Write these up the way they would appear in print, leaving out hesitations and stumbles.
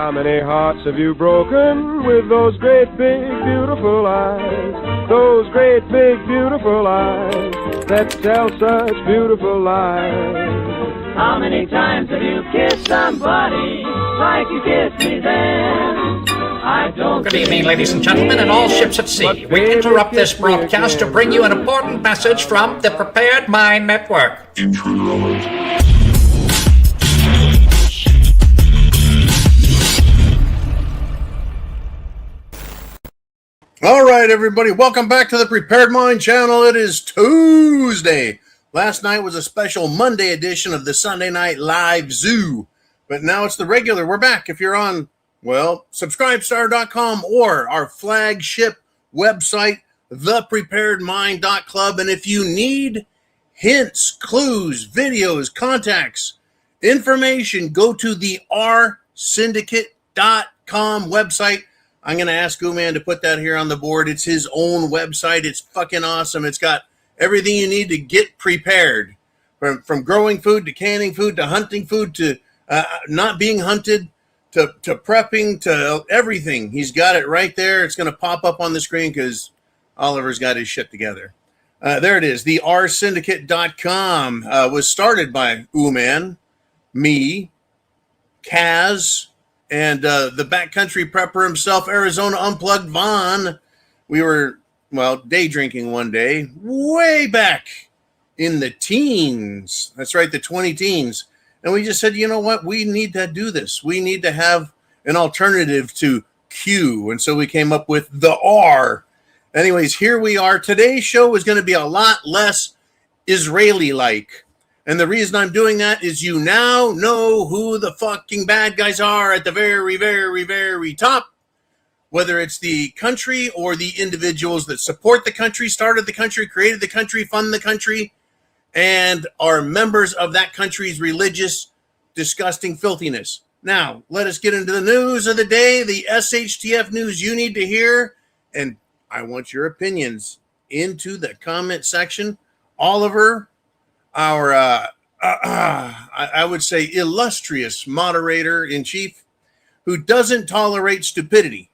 How many hearts have you broken with those great big beautiful eyes? Those great big beautiful eyes that tell such beautiful lies. How many times have you kissed somebody like you kissed me then? I don't. Good evening, ladies and gentlemen, and all ships at sea. We interrupt this broadcast to bring you an important message from the Prepared Mind Network. All right, everybody, welcome back to the Prepared Mind channel. It is Tuesday. Last night was a special Monday edition of the Sunday Night Live Zoo, but now it's the regular. We're back. If you're on, well, subscribestar.com or our flagship website, thepreparedmind.club, and if you need hints, clues, videos, contacts, information, go to the rsyndicate.com website. I'm going to ask Ooman to put that here on the board. It's his own website. It's fucking awesome. It's got everything you need to get prepared. From growing food to canning food to hunting food to not being hunted to prepping to everything. He's got it right there. It's going to pop up on the screen because Oliver's got his shit together. There it is. The rsyndicate.com was started by Ooman, me, Kaz, and the backcountry prepper himself, Arizona Unplugged Vaughn. We were, well, day drinking one day, way back in the teens. That's right, the 20 teens. And we just said, you know what? We need to do this. We need to have an alternative to Q. And so we came up with the R. Anyways, here we are. Today's show is going to be a lot less Israeli-like. And the reason I'm doing that is you now know who the fucking bad guys are at the very, very, very top. Whether it's the country or the individuals that support the country, started the country, created the country, fund the country, and are members of that country's religious, disgusting filthiness. Now, let us get into the news of the day, the SHTF news you need to hear, and I want your opinions into the comment section. Oliver, our, I would say, illustrious moderator-in-chief, who doesn't tolerate stupidity.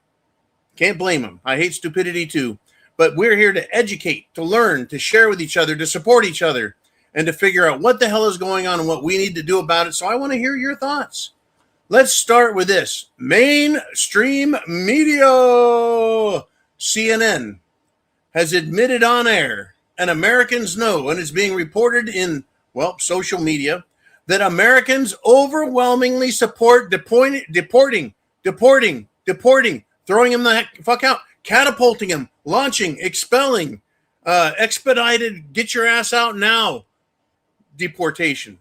Can't blame him. I hate stupidity too. But we're here to educate, to learn, to share with each other, to support each other, and to figure out what the hell is going on and what we need to do about it. So I want to hear your thoughts. Let's start with this. Mainstream media. CNN has admitted on air, and Americans know, and it's being reported in, well, social media, that Americans overwhelmingly support deporting, throwing them the fuck out, catapulting them, launching, expelling, expedited, get your ass out now, deportation.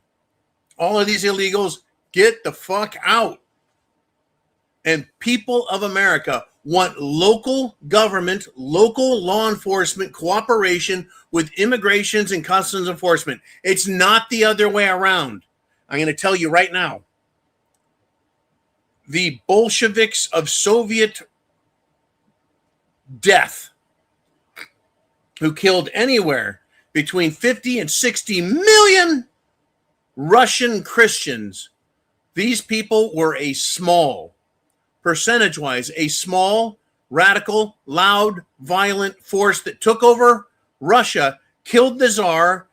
All of these illegals, get the fuck out. And people of America want local government, local law enforcement cooperation with immigrations and customs enforcement. It's not the other way around. I'm going to tell you right now. The Bolsheviks of Soviet death, who killed anywhere between 50 and 60 million Russian Christians, these people were a small, percentage-wise, a small, radical, loud, violent force that took over Russia, killed the Tsar,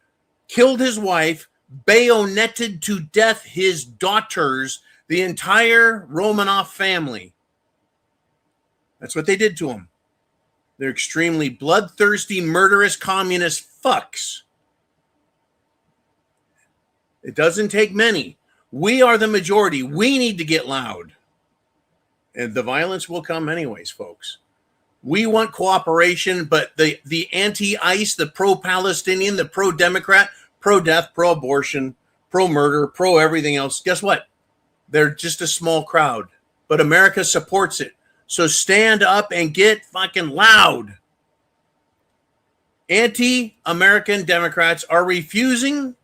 killed his wife, bayoneted to death his daughters, the entire Romanov family. That's what they did to him. They're extremely bloodthirsty, murderous, communist fucks. It doesn't take many. We are the majority. We need to get loud. And the violence will come anyways, folks. We want cooperation, but the anti-ICE, the pro-Palestinian, the pro-Democrat, pro-death, pro-abortion, pro-murder, pro-everything else, guess what? They're just a small crowd. But America supports it. So stand up and get fucking loud. Anti-American Democrats are refusing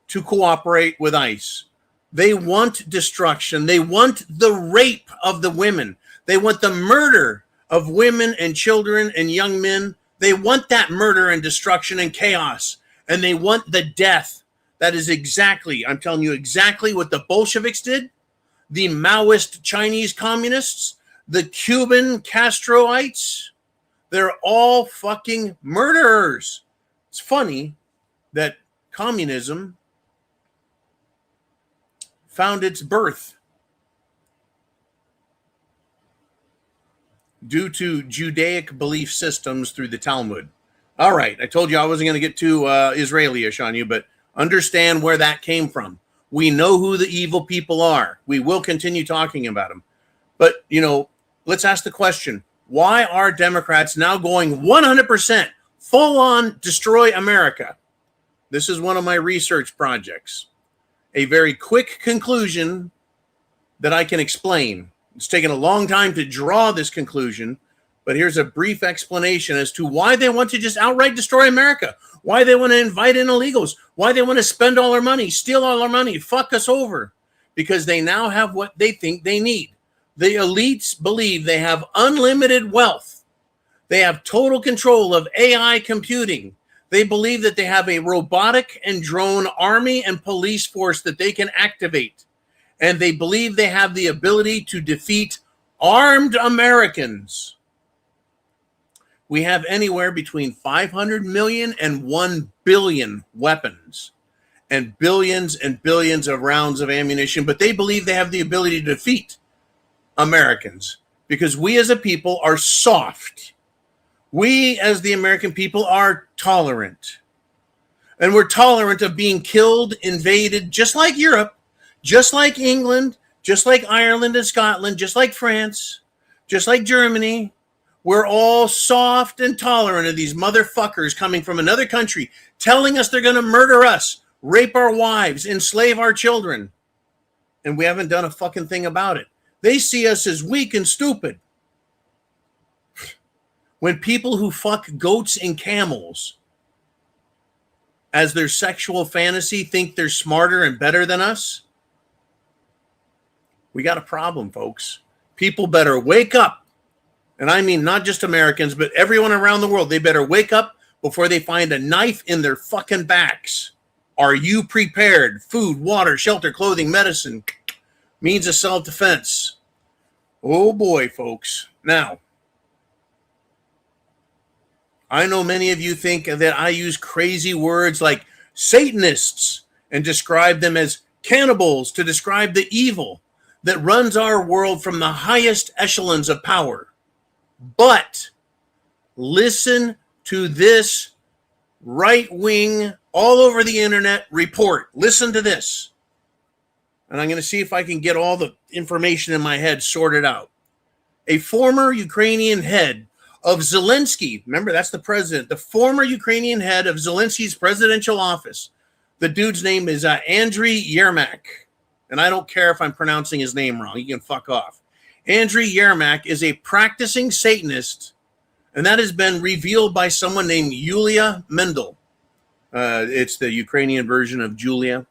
to cooperate with ICE. They want destruction. They want the rape of the women. They want the murder of women and children and young men. They want that murder and destruction and chaos. And they want the death. That is exactly, I'm telling you, exactly what the Bolsheviks did. the Maoist Chinese communists, the Cuban Castroites. They're all fucking murderers. It's funny that communism found its birth due to Judaic belief systems through the Talmud. All right, I told you I wasn't going to get too Israeli-ish on you, but understand where that came from. We know who the evil people are. We will continue talking about them. But, let's ask the question, why are Democrats now going 100% full-on destroy America? This is one of my research projects. A very quick conclusion that I can explain. It's taken a long time to draw this conclusion, but here's a brief explanation as to why they want to just outright destroy America, why they want to invite in illegals, why they want to spend all our money, steal all our money, fuck us over, because they now have what they think they need. The elites believe they have unlimited wealth. They have total control of AI computing. They believe that they have a robotic and drone army and police force that they can activate. And they believe they have the ability to defeat armed Americans. We have anywhere between 500 million and 1 billion weapons and billions of rounds of ammunition. But they believe they have the ability to defeat Americans because we as a people are soft. We as the American people are tolerant. And we're tolerant of being killed, invaded, just like Europe, just like England, just like Ireland and Scotland, just like France, just like Germany. We're all soft and tolerant of these motherfuckers coming from another country, telling us they're going to murder us, rape our wives, enslave our children. And we haven't done a fucking thing about it. They see us as weak and stupid. When people who fuck goats and camels as their sexual fantasy think they're smarter and better than us, we got a problem, folks. People better wake up. And I mean not just Americans, but everyone around the world. They better wake up before they find a knife in their fucking backs. Are you prepared? Food, water, shelter, clothing, medicine, means of self-defense. Oh boy, folks. Now, I know many of you think that I use crazy words like Satanists and describe them as cannibals to describe the evil that runs our world from the highest echelons of power. But listen to this right-wing, all over the internet report. Listen to this. And I'm going to see if I can get all the information in my head sorted out. A former Ukrainian head of Zelensky, remember that's the president, the former Ukrainian head of Zelensky's presidential office. The dude's name is Andriy Yermak. And I don't care if I'm pronouncing his name wrong. He can fuck off. Andriy Yermak is a practicing Satanist, and that has been revealed by someone named Yulia Mendel. It's the Ukrainian version of Julia.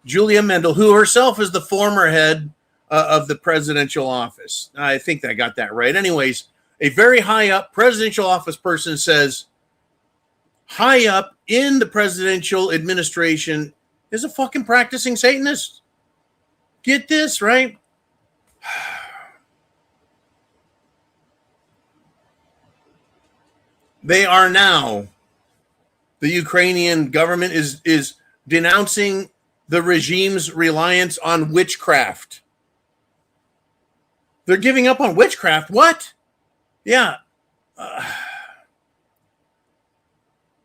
Julia Mendel, who herself is the former head of the presidential office. I think I got that right. Anyways, a very high up presidential office person says, high up in the presidential administration is a fucking practicing Satanist. Get this, right? They are now, the Ukrainian government is denouncing the regime's reliance on witchcraft. They're giving up on witchcraft. What? Yeah.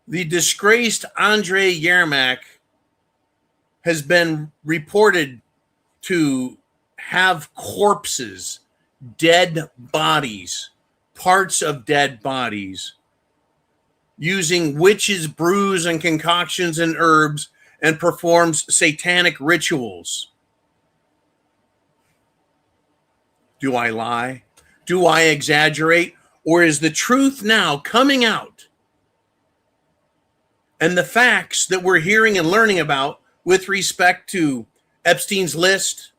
The disgraced Andriy Yermak has been reported to have corpses, dead bodies, parts of dead bodies, using witches' brews and concoctions and herbs, and performs satanic rituals. Do I lie? Do I exaggerate? Or is the truth now coming out? And the facts that we're hearing and learning about with respect to Epstein's list,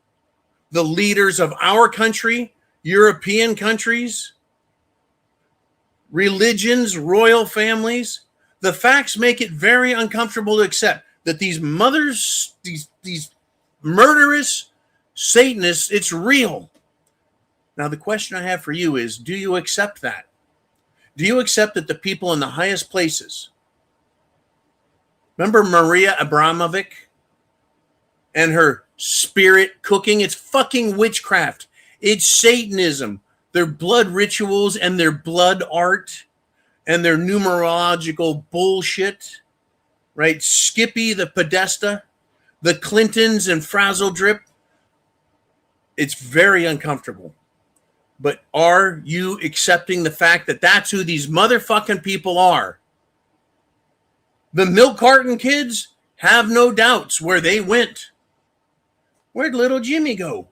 the leaders of our country, European countries, religions, royal families, the facts make it very uncomfortable to accept that these mothers, these murderous, Satanists, it's real. Now, the question I have for you is, do you accept that? Do you accept that the people in the highest places, remember Maria Abramovic and her spirit cooking? It's fucking witchcraft. It's Satanism. Their blood rituals and their blood art and their numerological bullshit, right? Skippy the Podesta, the Clintons and Frazzle Drip. It's very uncomfortable. But are you accepting the fact that that's who these motherfucking people are? The milk carton kids have no doubts where they went. Where'd little Jimmy go?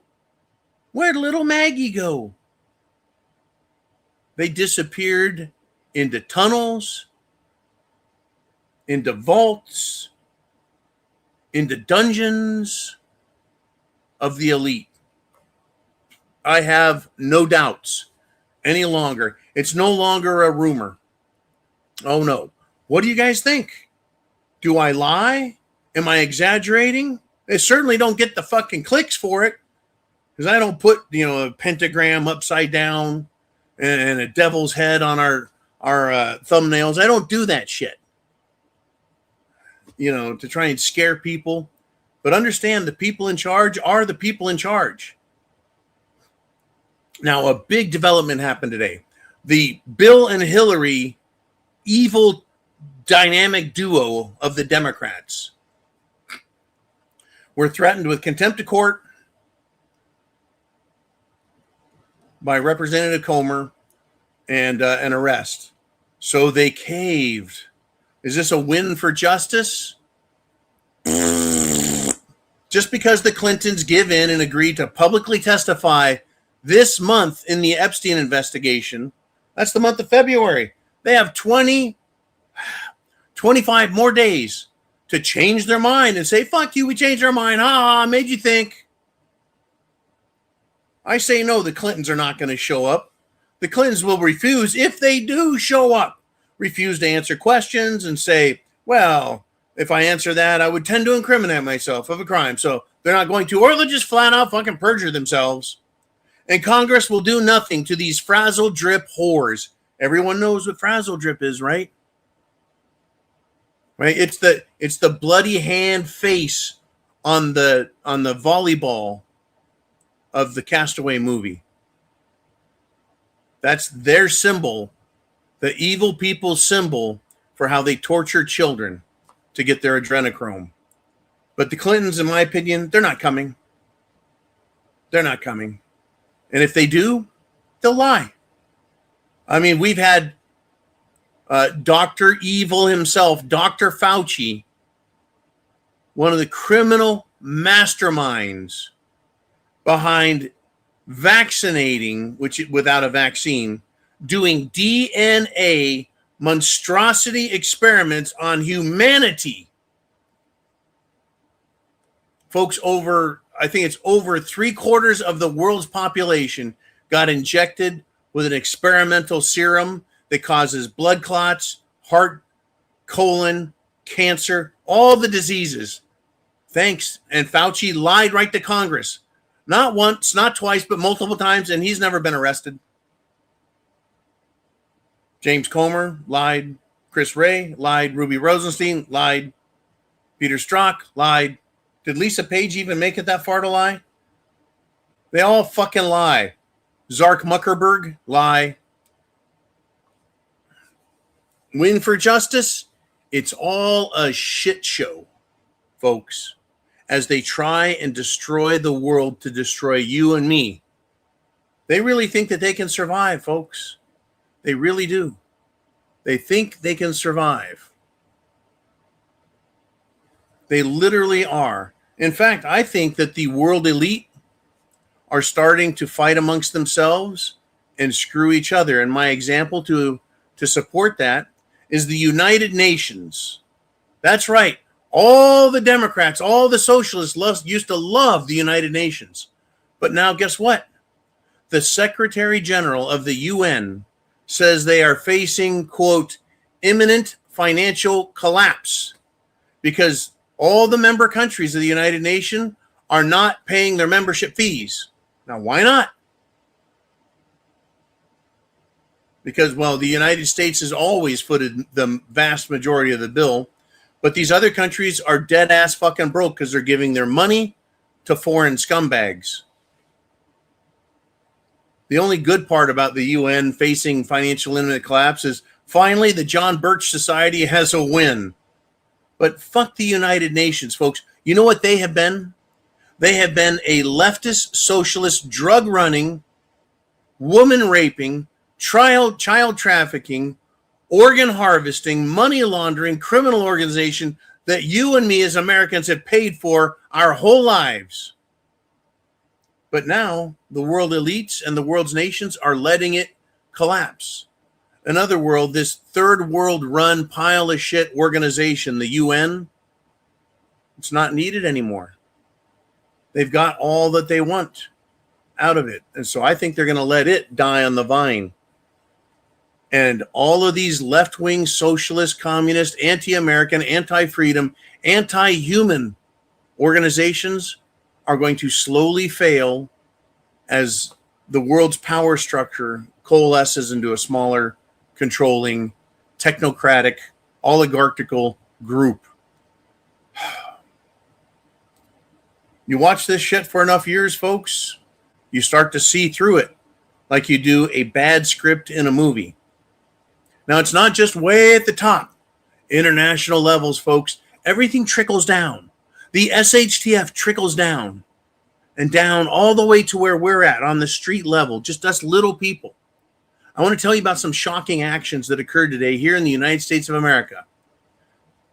Where'd little Maggie go? They disappeared into tunnels, into vaults, into dungeons of the elite. I have no doubts any longer. It's no longer a rumor. Oh no. What do you guys think? Do I lie? Am I exaggerating? They certainly don't get the fucking clicks for it, because I don't put, a pentagram upside down and a devil's head on our thumbnails. I don't do that shit, to try and scare people. But understand, the people in charge are the people in charge. Now, a big development happened today. The Bill and Hillary evil dynamic duo of the Democrats were threatened with contempt of court by Representative Comer and an arrest. So they caved. Is this a win for justice? Just because the Clintons give in and agree to publicly testify this month in the Epstein investigation, that's the month of February, they have 25 more days to change their mind and say, fuck you, we changed our mind. Made you think. I say no, the Clintons are not going to show up. The Clintons will refuse, if they do show up, refuse to answer questions and say, well, if I answer that, I would tend to incriminate myself of a crime. So they're not going to, or they'll just flat out fucking perjure themselves. And Congress will do nothing to these frazzle drip whores. Everyone knows what frazzle drip is, right? Right? It's the bloody hand face on the volleyball of the Castaway movie. That's their symbol, the evil people's symbol for how they torture children to get their adrenochrome. But the Clintons, in my opinion, they're not coming. They're not coming. And if they do, they'll lie. I mean, we've had Dr. Evil himself, Dr. Fauci, one of the criminal masterminds behind vaccinating, which without a vaccine, doing DNA monstrosity experiments on humanity. Folks, I think it's over 3/4 of the world's population got injected with an experimental serum that causes blood clots, heart, colon, cancer, all the diseases. Thanks. And Fauci lied right to Congress. Not once, not twice, but multiple times, and he's never been arrested. James Comer lied. Chris Wray lied. Ruby Rosenstein lied. Peter Strzok lied. Did Lisa Page even make it that far to lie? They all fucking lie. Zark Muckerberg lie. Win for justice? It's all a shit show, folks, as they try and destroy the world to destroy you and me. They really think that they can survive, folks. They really do. They think they can survive. They literally are. In fact, I think that the world elite are starting to fight amongst themselves and screw each other. And my example to support that is the United Nations. That's right. All the Democrats, all the socialists used to love the United Nations. But now guess what? The Secretary General of the UN says they are facing, quote, imminent financial collapse because all the member countries of the United Nations are not paying their membership fees. Now, why not? Because, well, the United States has always footed the vast majority of the bill, but these other countries are dead ass fucking broke because they're giving their money to foreign scumbags. The only good part about the UN facing financial imminent collapse is finally the John Birch Society has a win. But fuck the United Nations, folks. You know what they have been? They have been a leftist, socialist, drug-running, woman-raping, child trafficking, organ harvesting, money laundering, criminal organization that you and me as Americans have paid for our whole lives. But now the world elites and the world's nations are letting it collapse. In other words, this third world run pile of shit organization, the UN, it's not needed anymore. They've got all that they want out of it. And so I think they're going to let it die on the vine. And all of these left-wing, socialist, communist, anti-American, anti-freedom, anti-human organizations are going to slowly fail as the world's power structure coalesces into a smaller, controlling, technocratic, oligarchical group. You watch this shit for enough years, folks, you start to see through it like you do a bad script in a movie. Now, it's not just way at the top. International levels, folks. Everything trickles down. The SHTF trickles down and down all the way to where we're at on the street level, just us little people. I want to tell you about some shocking actions that occurred today here in the United States of America.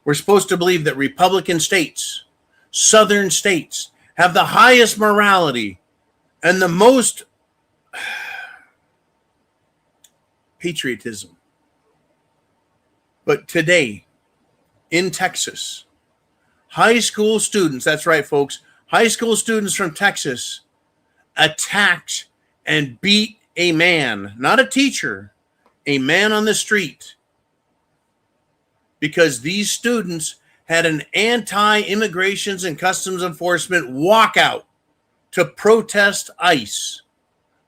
We're supposed to believe that Republican states, southern states, have the highest morality and the most patriotism. But today, in Texas, high school students, that's right, folks, high school students from Texas attacked and beat a man, not a teacher, a man on the street, because these students had an anti-immigrations and customs enforcement walkout to protest ICE.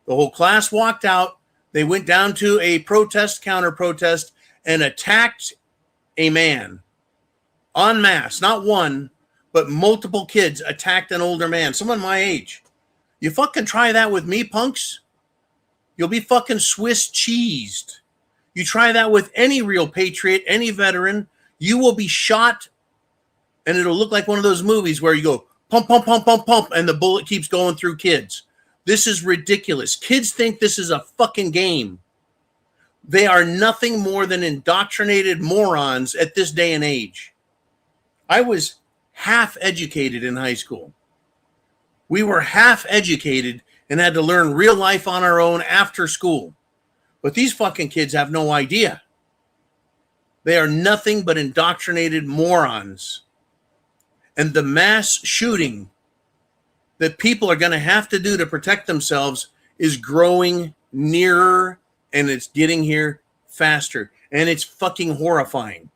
The whole class walked out. They went down to a protest, counter-protest, and attacked a man en masse. Not one, but multiple kids attacked an older man, someone my age. You fucking try that with me, punks? You'll be fucking Swiss cheesed. You try that with any real patriot, any veteran, you will be shot, and it'll look like one of those movies where you go pump, pump, pump, pump, pump, and the bullet keeps going through kids. This is ridiculous. Kids think this is a fucking game. They are nothing more than indoctrinated morons at this day and age. I was half educated in high school. We were half educated and had to learn real life on our own after school. But these fucking kids have no idea. They are nothing but indoctrinated morons. And the mass shooting that people are going to have to do to protect themselves is growing nearer, and it's getting here faster. And it's fucking horrifying.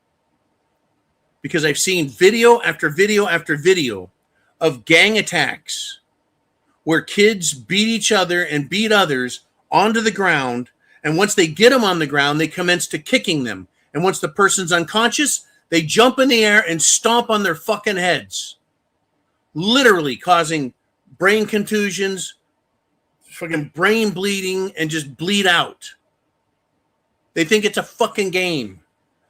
Because I've seen video after video after video of gang attacks where kids beat each other and beat others onto the ground. And once they get them on the ground, they commence to kicking them. And once the person's unconscious, they jump in the air and stomp on their fucking heads. Literally causing brain contusions, fucking brain bleeding, and just bleed out. They think it's a fucking game.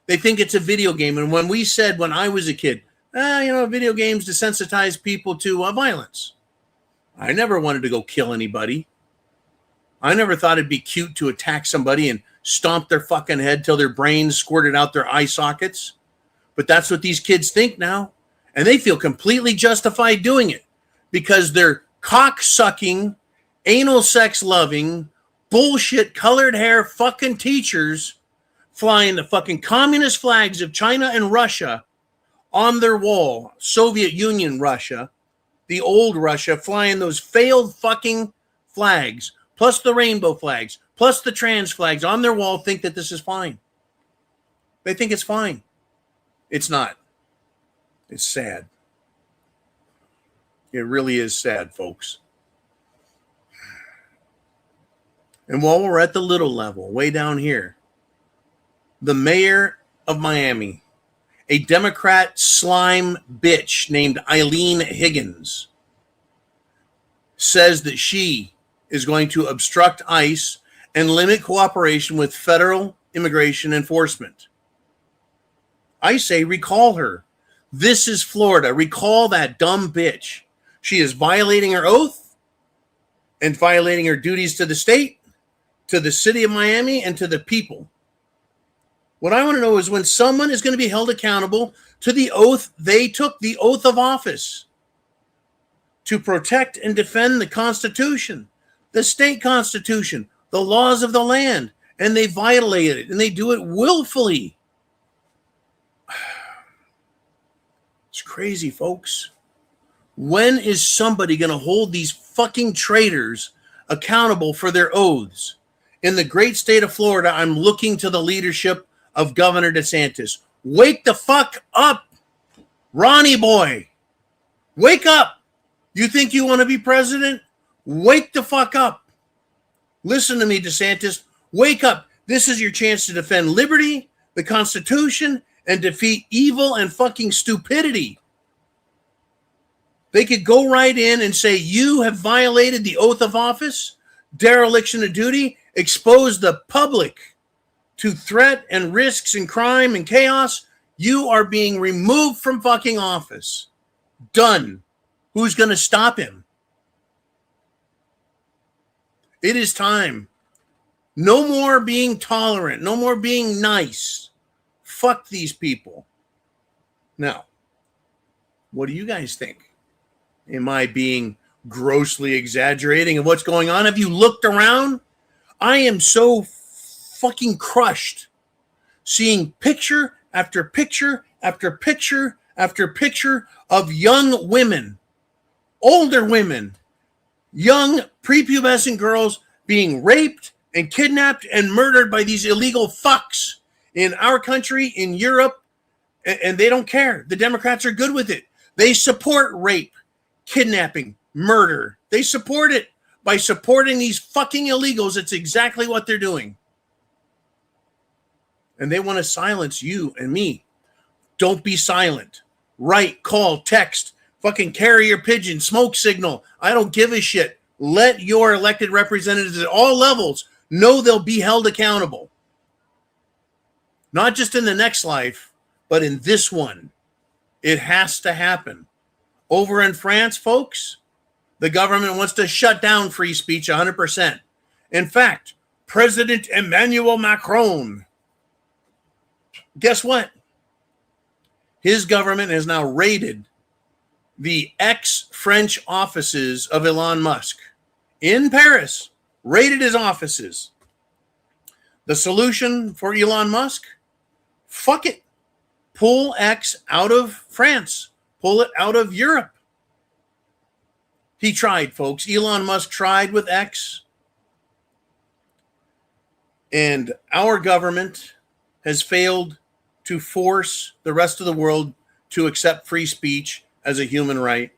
They think it's a video game. And when we said when I was a kid, video games desensitize people to violence. I never wanted to go kill anybody. I never thought it'd be cute to attack somebody and stomp their fucking head till their brains squirted out their eye sockets. But that's what these kids think now. And they feel completely justified doing it because they're cock-sucking, anal sex-loving, bullshit colored hair fucking teachers flying the fucking communist flags of China and Russia on their wall. Soviet Union Russia, the old Russia, flying those failed fucking flags, plus the rainbow flags, plus the trans flags on their wall, think that this is fine. They think it's fine. It's not. It's sad. It really is sad, folks. And while we're at the little level, way down here, the mayor of Miami, a Democrat slime bitch named Eileen Higgins, says that she is going to obstruct ICE and limit cooperation with federal immigration enforcement. I say recall her. This is Florida. Recall that dumb bitch. She is violating her oath and violating her duties to the state, to the city of Miami, and to the people. What I want to know is when someone is going to be held accountable to the oath they took, the oath of office, to protect and defend the Constitution, the state constitution, the laws of the land, and they violate it, and they do it willfully. It's crazy, folks. When is somebody going to hold these fucking traitors accountable for their oaths? In the great state of Florida, I'm looking to the leadership of Governor DeSantis. Wake the fuck up, Ronnie boy. Wake up. You think you want to be president? Wake the fuck up. Listen to me, DeSantis. Wake up. This is your chance to defend liberty, the Constitution, and defeat evil and fucking stupidity. They could go right in and say, you have violated the oath of office, dereliction of duty, expose the public to threat and risks and crime and chaos. You are being removed from fucking office. Done. Who's going to stop him? It is time. No more being tolerant. No more being nice. Fuck these people. Now, what do you guys think? Am I being grossly exaggerating of what's going on? Have you looked around? I am so fucking crushed seeing picture after picture after picture after picture of young women, older women, young prepubescent girls being raped and kidnapped and murdered by these illegal fucks in our country, in Europe, and they don't care. The Democrats are good with it. They support rape, kidnapping, murder. They support it by supporting these fucking illegals. It's exactly what they're doing. And they want to silence you and me. Don't be silent. Write, call, text, fucking carrier pigeon, smoke signal. I don't give a shit. Let your elected representatives at all levels know they'll be held accountable. Not just in the next life, but in this one. It has to happen. Over in France, folks, the government wants to shut down free speech 100%. In fact, President Emmanuel Macron, guess what? His government has now raided the ex-French offices of Elon Musk in Paris, raided his offices. The solution for Elon Musk? Fuck it. Pull X out of France. Pull it out of Europe. He tried, folks. Elon Musk tried with X. And our government has failed to force the rest of the world to accept free speech as a human right.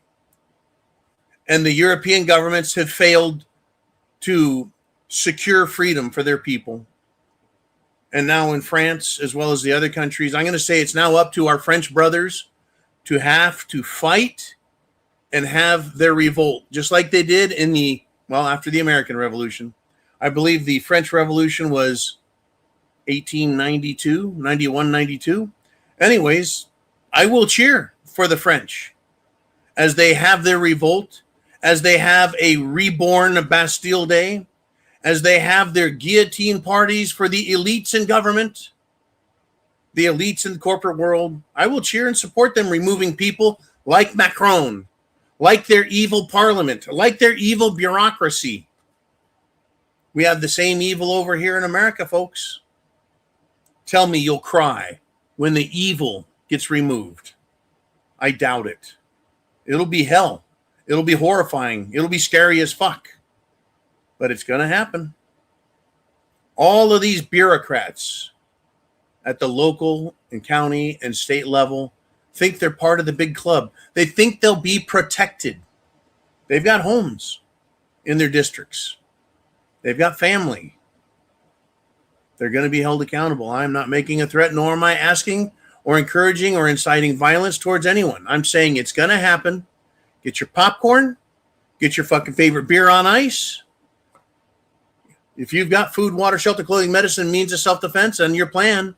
And the European governments have failed to secure freedom for their people. And now in France, as well as the other countries, I'm going to say it's now up to our French brothers to have to fight and have their revolt, just like they did after the American Revolution. I believe the French Revolution was 1892, 91, 92. Anyways, I will cheer for the French as they have their revolt, as they have a reborn Bastille Day, as they have their guillotine parties for the elites in government, the elites in the corporate world. I will cheer and support them removing people like Macron, like their evil parliament, like their evil bureaucracy. We have the same evil over here in America, folks. Tell me you'll cry when the evil gets removed. I doubt it. It'll be hell. It'll be horrifying. It'll be scary as fuck. But it's going to happen. All of these bureaucrats at the local and county and state level think they're part of the big club. They think they'll be protected. They've got homes in their districts. They've got family. They're going to be held accountable. I am not making a threat, nor am I asking or encouraging or inciting violence towards anyone. I'm saying it's going to happen. Get your popcorn. Get your fucking favorite beer on ice. If you've got food, water, shelter, clothing, medicine, means of self-defense and your plan,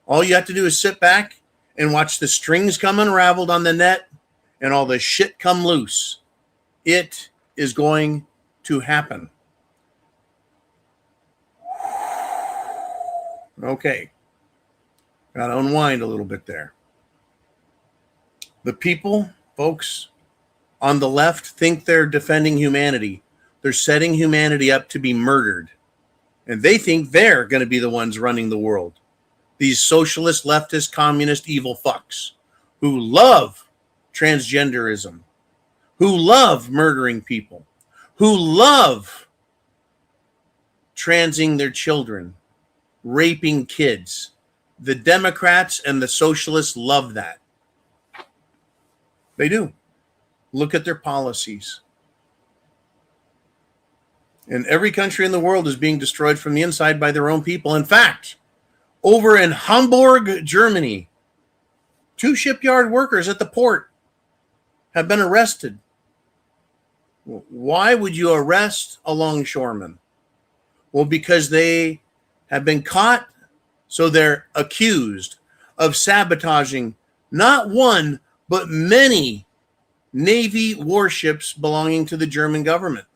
all you have to do is sit back and watch the strings come unraveled on the net and all the shit come loose. It is going to happen. Okay. Got to unwind a little bit there. The people, folks, on the left think they're defending humanity. They're setting humanity up to be murdered. And they think they're going to be the ones running the world. These socialist, leftist, communist, evil fucks who love transgenderism, who love murdering people, who love transing their children, raping kids. The Democrats and the socialists love that. They do. Look at their policies. And every country in the world is being destroyed from the inside by their own people. In fact, over in Hamburg, Germany, 2 shipyard workers at the port have been arrested. Why would you arrest a longshoreman? Well, because they have been caught, so they're accused of sabotaging not one, but many Navy warships belonging to the German government.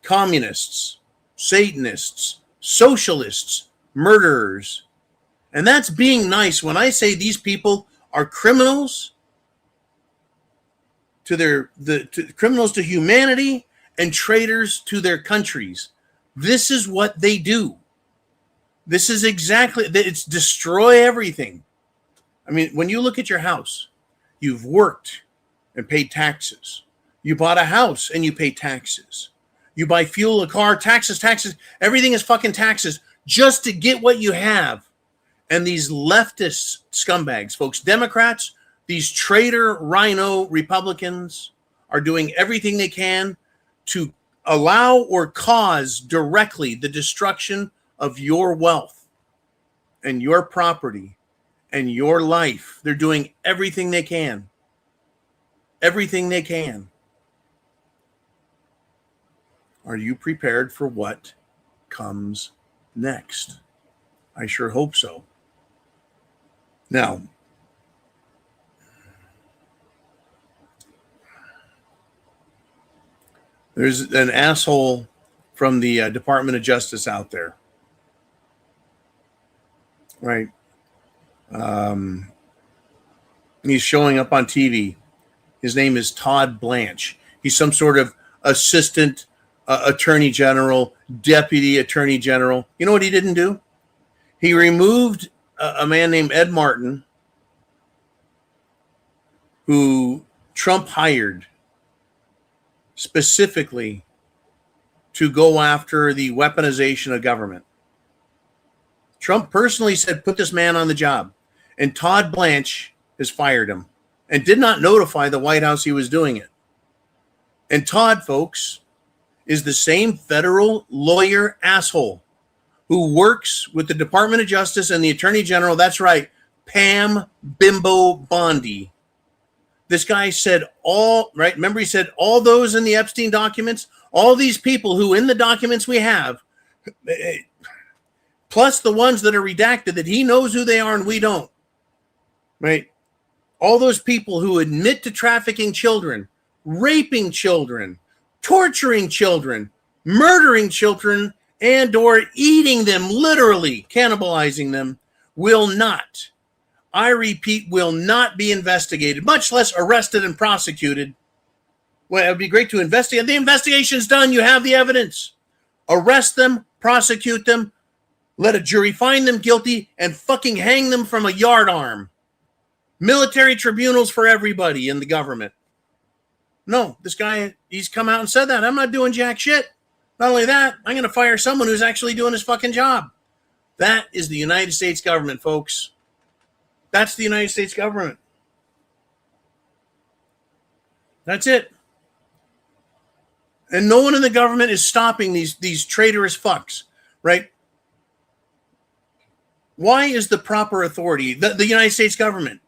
Communists, Satanists, socialists, murderers. And that's being nice. When I say these people are criminals to criminals to humanity and traitors to their countries, this is what they do. This is exactly, it's destroy everything. I mean, when you look at your house, you've worked and paid taxes. You bought a house and you pay taxes. You buy fuel, a car, taxes. Everything is fucking taxes just to get what you have. And these leftist scumbags, folks, Democrats, these traitor rhino Republicans are doing everything they can to allow or cause directly the destruction of your wealth and your property and your life. They're doing everything they can. Everything they can. Are you prepared for what comes next? I sure hope so. Now, there's an asshole from the Department of Justice out there. Right. He's showing up on TV. His name is Todd Blanche. He's some sort of assistant attorney general, deputy attorney general. You know what he didn't do? He removed a man named Ed Martin, who Trump hired specifically to go after the weaponization of government. Trump personally said, put this man on the job. And Todd Blanche has fired him and did not notify the White House he was doing it. And Todd, folks, is the same federal lawyer asshole who works with the Department of Justice and the Attorney General. That's right, Pam Bimbo Bondi. This guy said all, right? Remember he said all those in the Epstein documents, all these people who in the documents we have, plus the ones that are redacted that he knows who they are and we don't, right? All those people who admit to trafficking children, raping children, torturing children, murdering children, and or eating them, literally cannibalizing them, will not, I repeat, will not be investigated, much less arrested and prosecuted. Well, it would be great to investigate. The investigation's done. You have the evidence. Arrest them, prosecute them, let a jury find them guilty, and fucking hang them from a yardarm. Military tribunals for everybody in the government. No, this guy, he's come out and said that. I'm not doing jack shit. Not only that, I'm going to fire someone who's actually doing his fucking job. That is the United States government, folks. That's the United States government. That's it. And no one in the government is stopping these traitorous fucks, right? Why is the proper authority, the United States government?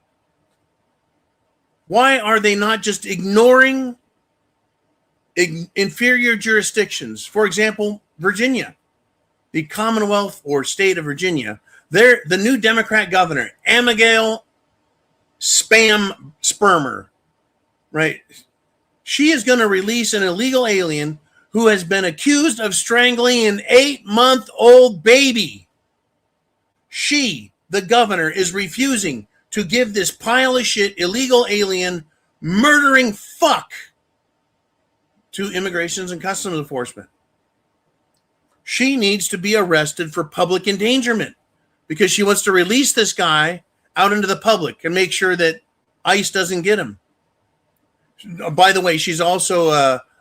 Why are they not just ignoring inferior jurisdictions? For example, Virginia, the Commonwealth or state of Virginia, the new Democrat governor, Abigail Spermer, right? She is going to release an illegal alien who has been accused of strangling an 8-month-old baby. She, the governor, is refusing to give this pile of shit illegal alien murdering fuck to Immigrations and Customs Enforcement. She needs to be arrested for public endangerment because she wants to release this guy out into the public and make sure that ICE doesn't get him. By the way, she's also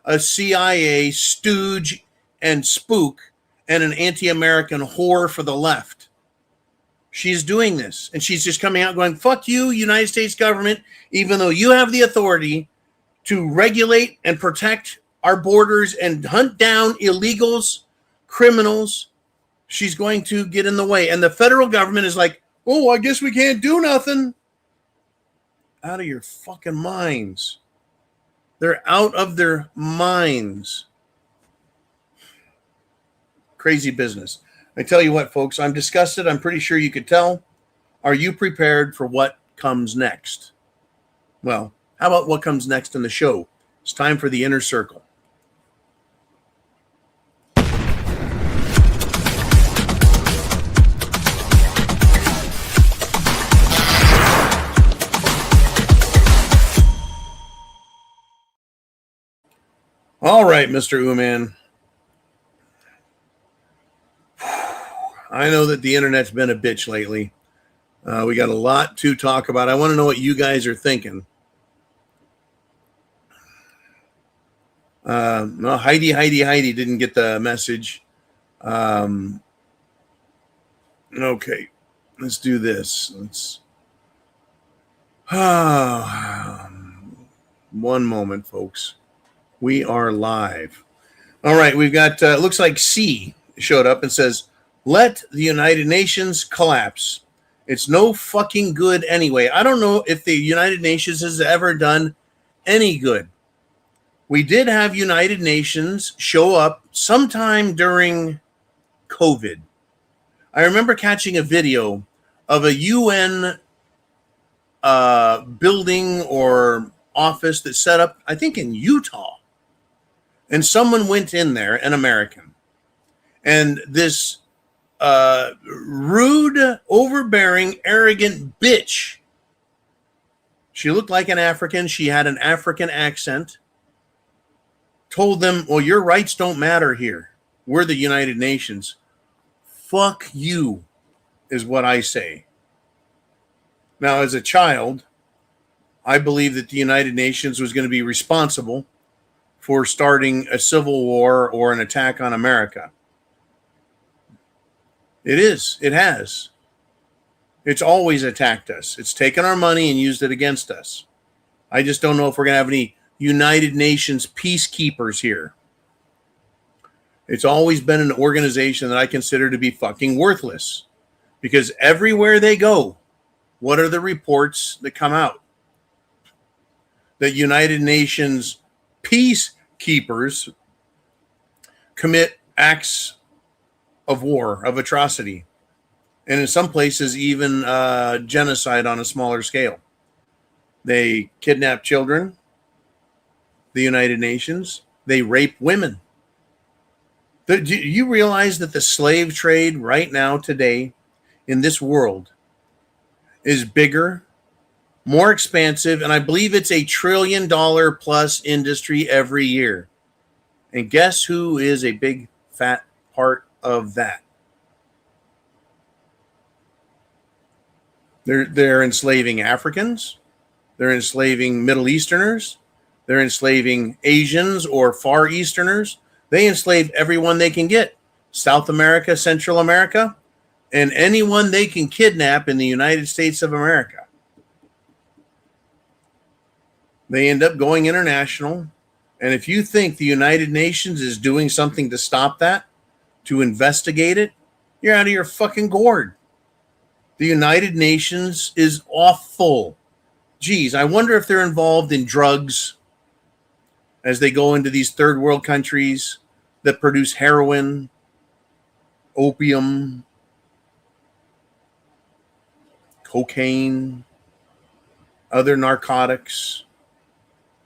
a CIA stooge and spook and an anti-American whore for the left. She's doing this, and she's just coming out going, fuck you, United States government, even though you have the authority to regulate and protect our borders and hunt down illegals, criminals. She's going to get in the way. And the federal government is like, oh, I guess we can't do nothing. Out of your fucking minds. They're out of their minds. Crazy business. I tell you what, folks, I'm disgusted. I'm pretty sure you could tell. Are you prepared for what comes next? Well, how about what comes next in the show? It's time for the Inner Circle. All right, Mr. Uman. I know that the internet's been a bitch lately. We got a lot to talk about. I want to know what you guys are thinking. No, Heidi didn't get the message. Okay, let's do this. One moment, folks. We are live. All right, we've got, looks like C showed up and says, let the United Nations collapse. It's no fucking good anyway. I don't know if the United Nations has ever done any good. We did have United Nations show up sometime during COVID. I remember catching a video of a UN building or office that set up, I think in Utah. And someone went in there, an American. And this rude, overbearing, arrogant bitch. She looked like an African. She had an African accent. Told them, well, your rights don't matter here. We're the United Nations. Fuck you, is what I say. Now, as a child, I believe that the United Nations was going to be responsible for starting a civil war or an attack on America. It is. It has. It's always attacked us. It's taken our money and used it against us. I just don't know if we're going to have any United Nations peacekeepers here. It's always been an organization that I consider to be fucking worthless. Because everywhere they go, what are the reports that come out? That United Nations peacekeepers commit acts of war, of atrocity, and in some places even genocide on a smaller scale. They kidnap children, the United Nations. They rape women. Do you realize that the slave trade right now today in this world is bigger, more expansive, and I believe it's $1 trillion plus industry every year. And guess who is a big fat part of that? They're enslaving Africans. They're enslaving Middle Easterners. They're enslaving Asians or Far Easterners. They enslave everyone they can get. South America, Central America, and anyone they can kidnap in the United States of America. They end up going international, And if you think the United Nations is doing something to stop that, to investigate it, you're out of your fucking gourd. The United Nations is awful. Geez, I wonder if they're involved in drugs as they go into these third world countries that produce heroin, opium, cocaine, other narcotics,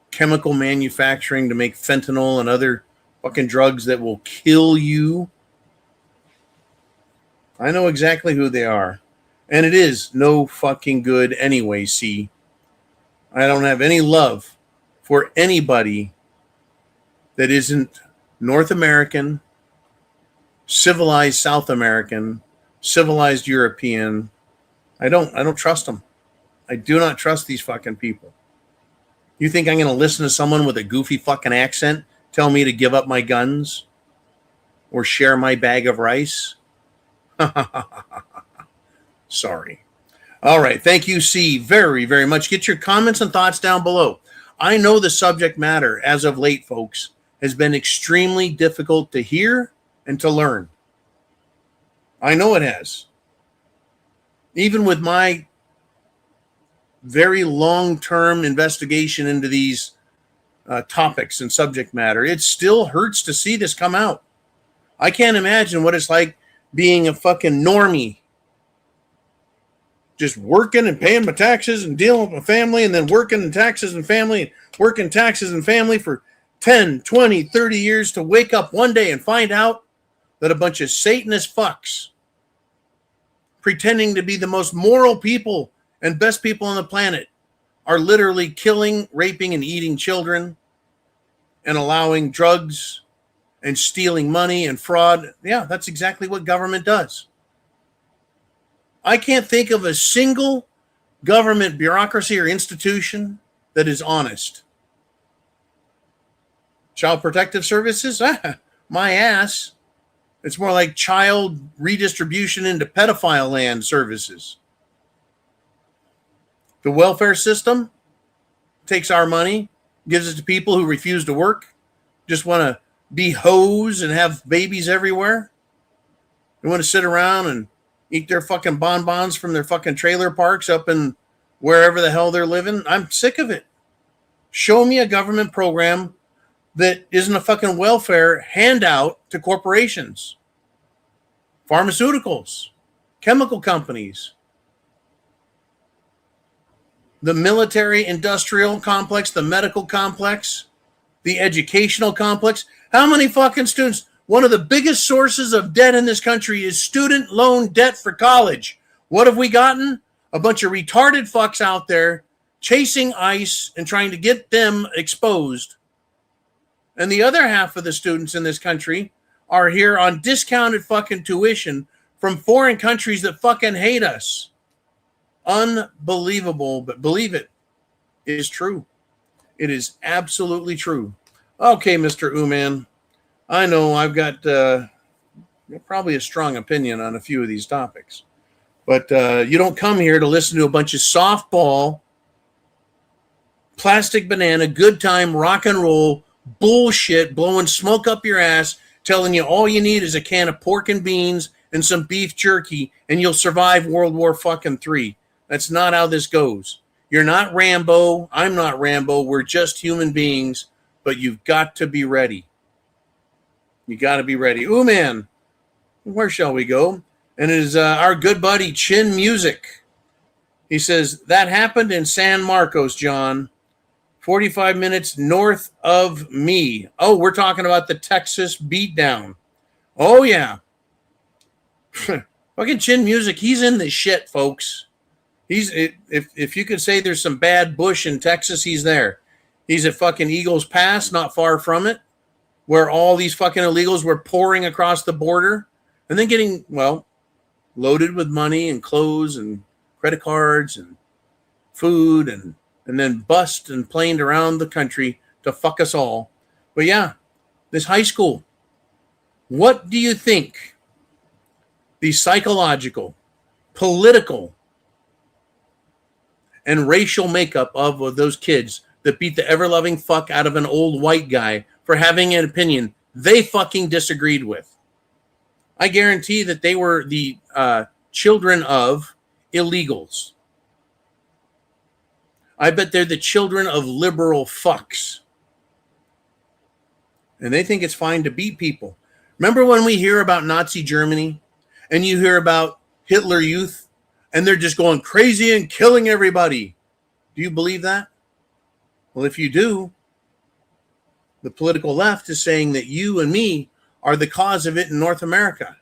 chemical manufacturing to make fentanyl and other fucking drugs that will kill you. I know exactly who they are. And it is no fucking good anyway, see. I don't have any love for anybody that isn't North American, civilized South American, civilized European. I don't trust them. I do not trust these fucking people. You think I'm going to listen to someone with a goofy fucking accent tell me to give up my guns or share my bag of rice? Sorry. All right. Thank you, C, very, very much. Get your comments and thoughts down below. I know the subject matter, as of late, folks, has been extremely difficult to hear and to learn. I know it has. Even with my very long-term investigation into these topics and subject matter, it still hurts to see this come out. I can't imagine what it's like being a fucking normie, just working and paying my taxes and dealing with my family, and then working and taxes and family, working taxes and family for 10, 20, 30 years to wake up one day and find out that a bunch of Satanist fucks pretending to be the most moral people and best people on the planet are literally killing, raping, and eating children and allowing drugs and stealing money and fraud. Yeah, that's exactly what government does. I can't think of a single government bureaucracy or institution that is honest. Child Protective Services? My ass. It's more like child redistribution into pedophile land services. The welfare system takes our money, gives it to people who refuse to work, just want to be hoes and have babies everywhere. They want to sit around and eat their fucking bonbons from their fucking trailer parks up in wherever the hell they're living. I'm sick of it. Show me a government program that isn't a fucking welfare handout to corporations, pharmaceuticals, chemical companies, the military industrial complex, the medical complex, the educational complex. How many fucking students? One of the biggest sources of debt in this country is student loan debt for college. What have we gotten? A bunch of retarded fucks out there chasing ICE and trying to get them exposed. And the other half of the students in this country are here on discounted fucking tuition from foreign countries that fucking hate us. Unbelievable, but believe it, it is true. It is absolutely true. Okay, Mr. Uman, I know I've got probably a strong opinion on a few of these topics, but you don't come here to listen to a bunch of softball, plastic banana, good time, rock and roll bullshit, blowing smoke up your ass, telling you all you need is a can of pork and beans and some beef jerky, and you'll survive World War fucking III. That's not how this goes. You're not Rambo. I'm not Rambo. We're just human beings, but you've got to be ready. You got to be ready. Ooh, man, where shall we go? And it is our good buddy Chin Music. He says, that happened in San Marcos, John. 45 minutes north of me. Oh, we're talking about the Texas beatdown. Oh, yeah. Fucking Chin Music, he's in the shit, folks. If you could say there's some bad bush in Texas, he's there. He's at fucking Eagles Pass, not far from it, where all these fucking illegals were pouring across the border and then getting, well, loaded with money and clothes and credit cards and food and then bussed and planed around the country to fuck us all. But yeah, this high school, what do you think the psychological, political, and racial makeup of those kids that beat the ever-loving fuck out of an old white guy for having an opinion they fucking disagreed with. I guarantee that they were the children of illegals. I bet they're the children of liberal fucks. And they think it's fine to beat people. Remember when we hear about Nazi Germany and you hear about Hitler Youth and they're just going crazy and killing everybody? Do you believe that? Well, if you do, the political left is saying that you and me are the cause of it in North America.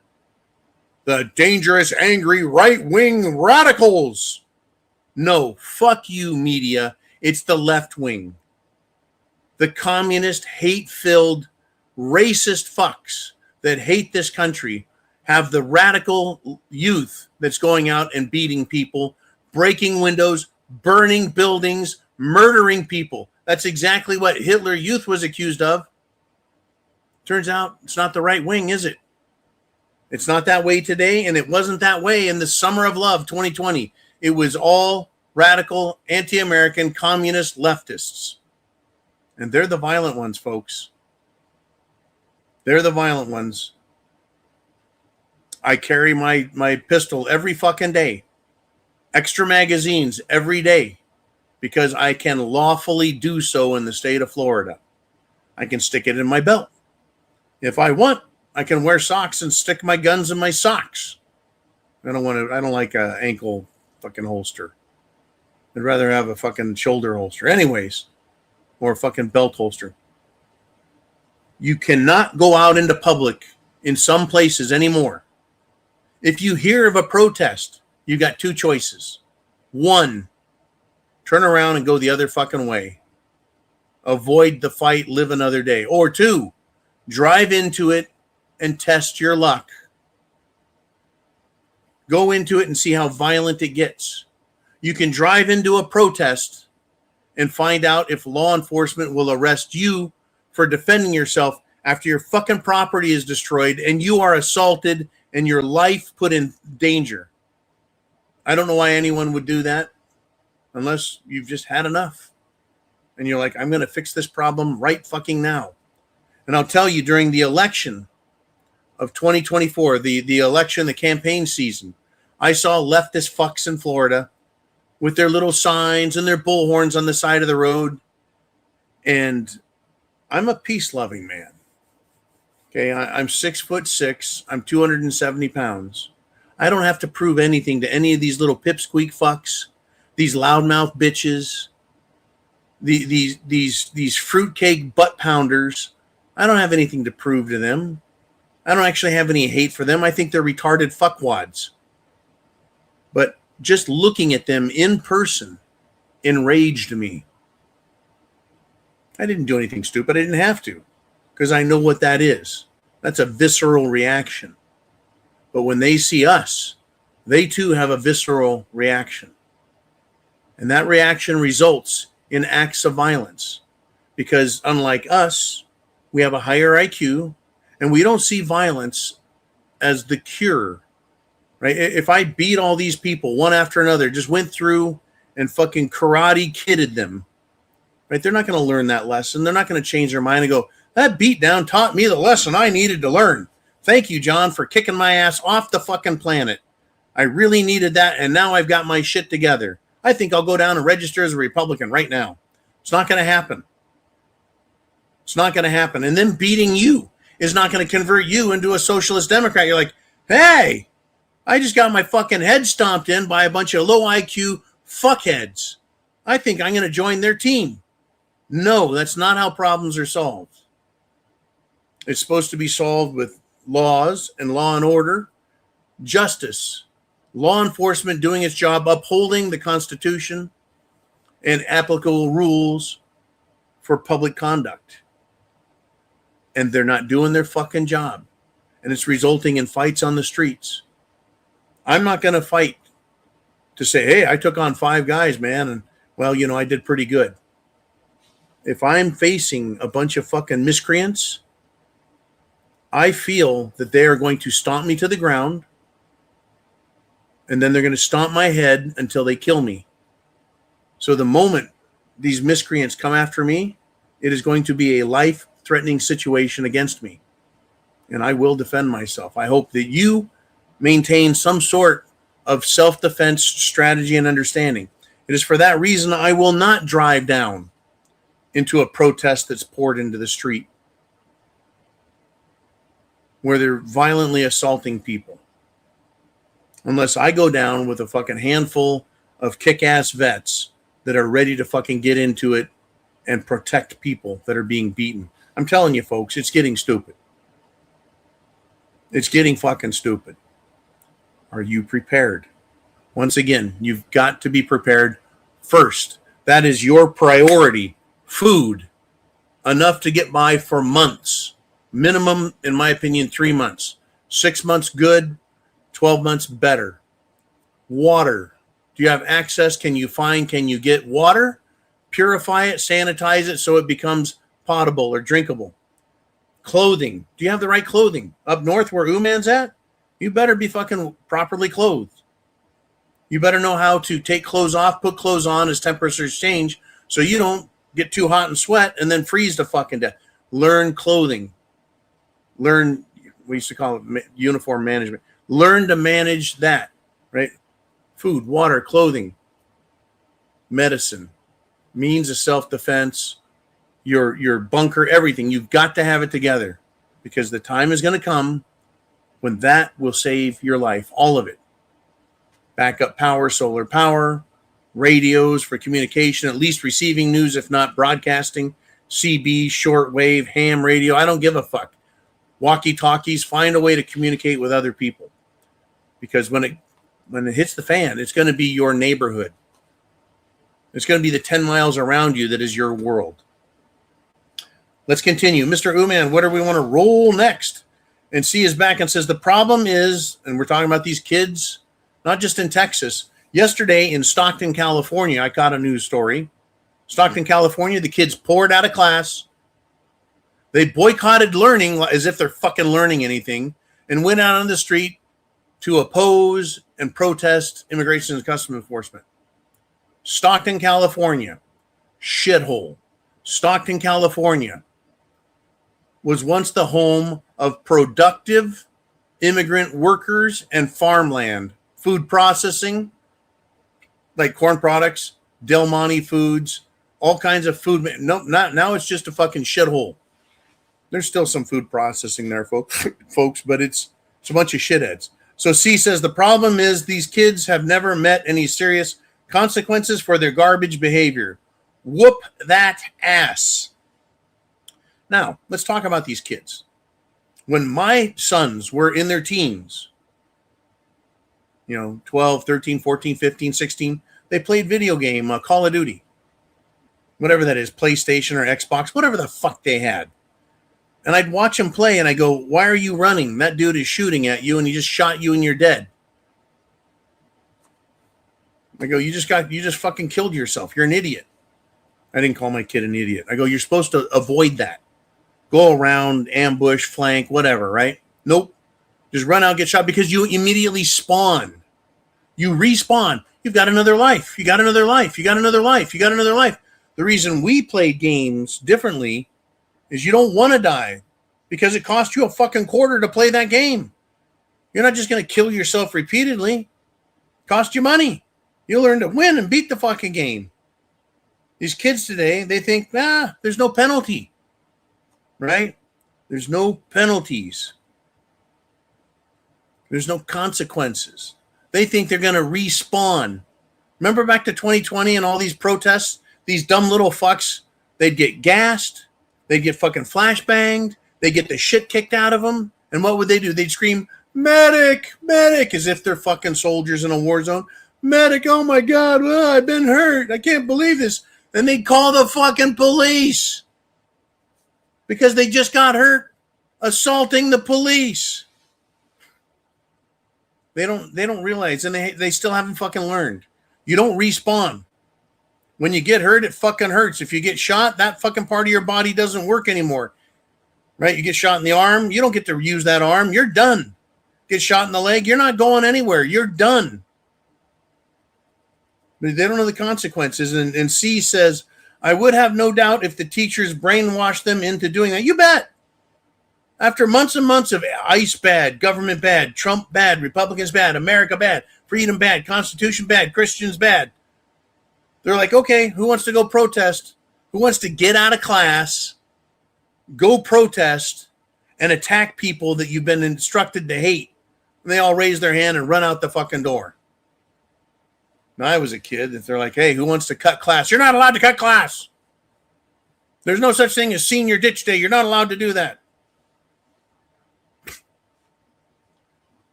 The dangerous, angry, right-wing radicals. No, fuck you, media. It's the left wing. The communist, hate-filled, racist fucks that hate this country have the radical youth that's going out and beating people, breaking windows, burning buildings, murdering people. That's exactly what Hitler Youth was accused of. Turns out it's not the right wing, is it? It's not that way today, and it wasn't that way in the summer of love, 2020. It was all radical, anti-American, communist leftists. And they're the violent ones, folks. They're the violent ones. I carry my pistol every fucking day. Extra magazines every day. Because I can lawfully do so in the state of Florida. I can stick it in my belt. If I want, I can wear socks and stick my guns in my socks. I don't like a ankle fucking holster. I'd rather have a fucking shoulder holster. Anyways, or a fucking belt holster. You cannot go out into public in some places anymore. If you hear of a protest, you got two choices. One, turn around and go the other fucking way. Avoid the fight, live another day. Or two, drive into it and test your luck. Go into it and see how violent it gets. You can drive into a protest and find out if law enforcement will arrest you for defending yourself after your fucking property is destroyed and you are assaulted and your life put in danger. I don't know why anyone would do that unless you've just had enough. And you're like, I'm going to fix this problem right fucking now. And I'll tell you, during the election of 2024, the election, the campaign season, I saw leftist fucks in Florida with their little signs and their bullhorns on the side of the road. And I'm a peace-loving man. Okay, I'm 6'6". I'm 270 pounds. I don't have to prove anything to any of these little pipsqueak fucks, these loudmouth bitches, these fruitcake butt pounders. I don't have anything to prove to them. I don't actually have any hate for them. I think they're retarded fuckwads. But just looking at them in person enraged me. I didn't do anything stupid. I didn't have to, because I know what that is. That's a visceral reaction. But when they see us, they too have a visceral reaction. And that reaction results in acts of violence. Because unlike us, we have a higher IQ, and we don't see violence as the cure. Right? If I beat all these people one after another, just went through and fucking karate kidded them, right? They're not going to learn that lesson. They're not going to change their mind and go, that beatdown taught me the lesson I needed to learn. Thank you, John, for kicking my ass off the fucking planet. I really needed that, and now I've got my shit together. I think I'll go down and register as a Republican right now. It's not going to happen. It's not going to happen. And then beating you is not going to convert you into a socialist Democrat. You're like, hey, I just got my fucking head stomped in by a bunch of low IQ fuckheads. I think I'm going to join their team. No, that's not how problems are solved. It's supposed to be solved with laws and law and order, justice, law enforcement doing its job, upholding the Constitution and applicable rules for public conduct. And they're not doing their fucking job. And it's resulting in fights on the streets. I'm not going to fight to say, hey, I took on 5 guys, man, and, well, you know, I did pretty good. If I'm facing a bunch of fucking miscreants, I feel that they are going to stomp me to the ground, and then they're going to stomp my head until they kill me. So the moment these miscreants come after me, it is going to be a life-threatening situation against me. And I will defend myself. I hope that you maintain some sort of self-defense strategy and understanding. It is for that reason I will not drive down into a protest that's poured into the street where they're violently assaulting people. Unless I go down with a fucking handful of kick-ass vets that are ready to fucking get into it and protect people that are being beaten. I'm telling you, folks, it's getting stupid. It's getting fucking stupid. Are you prepared? Once again, you've got to be prepared first. That is your priority. Food. Enough to get by for months. Minimum, in my opinion, 3 months. 6 months good. 12 months better. Water. Do you have access? Can you get water? Purify it, sanitize it so it becomes potable or drinkable. Clothing. Do you have the right clothing? Up north where Uman's at, you better be fucking properly clothed. You better know how to take clothes off, put clothes on as temperatures change so you don't get too hot and sweat and then freeze to fucking death. Learn clothing. Learn, we used to call it uniform management. Learn to manage that, right? Food, water, clothing, medicine, means of self-defense, your bunker, everything. You've got to have it together because the time is going to come when that will save your life, all of it. Backup power, solar power, radios for communication, at least receiving news, if not broadcasting, CB, shortwave, ham radio. I don't give a fuck. Walkie-talkies, find a way to communicate with other people. Because when it hits the fan, it's going to be your neighborhood. It's going to be the 10 miles around you that is your world. Let's continue. Mr. Uman, what do we want to roll next? And C is back and says, the problem is, and we're talking about these kids, not just in Texas. Yesterday in Stockton, California, I caught a news story. Stockton, California, the kids poured out of class. They boycotted learning as if they're fucking learning anything and went out on the street to oppose and protest Immigration and Customs Enforcement. Stockton, California, shithole. Stockton, California was once the home of productive immigrant workers and farmland, food processing, like corn products, Del Monte Foods, all kinds of food. No, now it's just a fucking shithole. There's still some food processing there, folks, but it's a bunch of shitheads. So C says the problem is these kids have never met any serious consequences for their garbage behavior. Whoop that ass. Now, let's talk about these kids. When my sons were in their teens, 12, 13, 14, 15, 16, they played video game, Call of Duty. Whatever that is, PlayStation or Xbox, whatever the fuck they had. And I'd watch them play and I go, why are you running? That dude is shooting at you and he just shot you and you're dead. I go, you just fucking killed yourself. You're an idiot. I didn't call my kid an idiot. I go, you're supposed to avoid that. Go around, ambush, flank, whatever, right? Nope. Just run out, get shot because you immediately spawn. You respawn. You've got another life. You got another life. You got another life. You got another life. The reason we play games differently is you don't want to die because it costs you a fucking quarter to play that game. You're not just going to kill yourself repeatedly. It costs you money. You'll learn to win and beat the fucking game. These kids today, they think, there's no penalty. Right? There's no penalties. There's no consequences. They think they're going to respawn. Remember back to 2020 and all these protests? These dumb little fucks, they'd get gassed. They'd get fucking flashbanged. They'd get the shit kicked out of them. And what would they do? They'd scream, medic, medic, as if they're fucking soldiers in a war zone. Medic, oh my God, I've been hurt. I can't believe this. Then they'd call the fucking police because they just got hurt assaulting the police. They don't realize, and they still haven't fucking learned. You don't respawn. When you get hurt, it fucking hurts. If you get shot, that fucking part of your body doesn't work anymore. Right? You get shot in the arm, you don't get to use that arm. You're done. Get shot in the leg, you're not going anywhere. You're done. But they don't know the consequences. And C says, I would have no doubt if the teachers brainwashed them into doing that. You bet. After months and months of ICE bad, government bad, Trump bad, Republicans bad, America bad, freedom bad, Constitution bad, Christians bad, they're like, okay, who wants to go protest? Who wants to get out of class, go protest, and attack people that you've been instructed to hate? And they all raise their hand and run out the fucking door. When I was a kid, if they're like, hey, who wants to cut class? You're not allowed to cut class. There's no such thing as senior ditch day. You're not allowed to do that.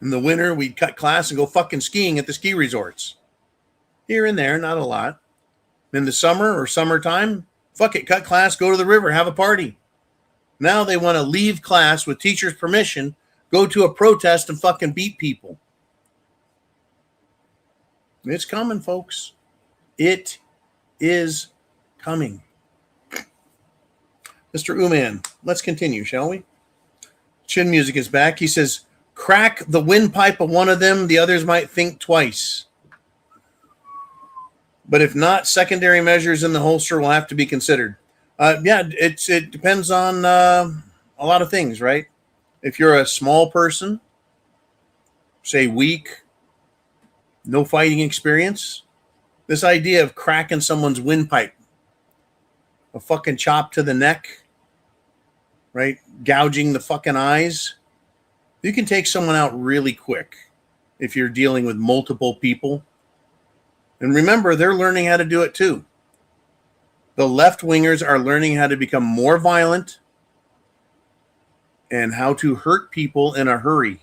In the winter, we'd cut class and go fucking skiing at the ski resorts. Here and there, not a lot. In the summer or summertime, fuck it, cut class, go to the river, have a party. Now they want to leave class with teacher's permission, go to a protest and fucking beat people. It's coming, folks. It is coming. Mr. Uman, let's continue, shall we? Chin Music is back. He says, crack the windpipe of one of them, the others might think twice. But if not, secondary measures in the holster will have to be considered. It depends on a lot of things, right? If you're a small person, say weak, no fighting experience, this idea of cracking someone's windpipe, a fucking chop to the neck, right? Gouging the fucking eyes. You can take someone out really quick if you're dealing with multiple people. And remember, they're learning how to do it too. The left-wingers are learning how to become more violent and how to hurt people in a hurry.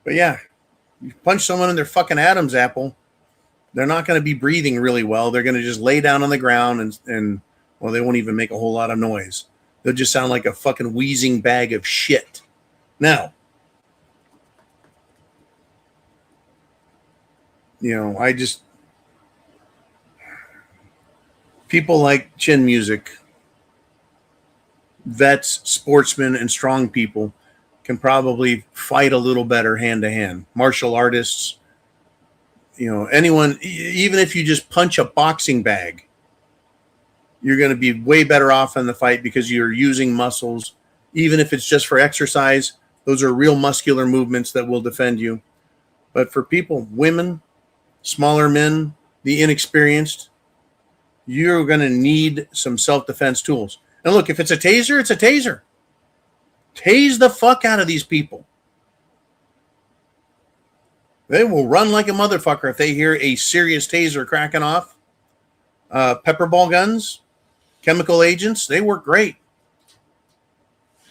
But yeah, you punch someone in their fucking Adam's apple, they're not going to be breathing really well. They're going to just lay down on the ground and they won't even make a whole lot of noise. They'll just sound like a fucking wheezing bag of shit. Now, people like Chin Music, vets, sportsmen, and strong people can probably fight a little better hand to hand. Martial artists, anyone, even if you just punch a boxing bag, you're going to be way better off in the fight because you're using muscles. Even if it's just for exercise, those are real muscular movements that will defend you. But for people, women, smaller men, the inexperienced, you're going to need some self-defense tools. And look, if it's a taser, it's a taser. Tase the fuck out of these people. They will run like a motherfucker if they hear a serious taser cracking off. Pepper ball guns, chemical agents, they work great.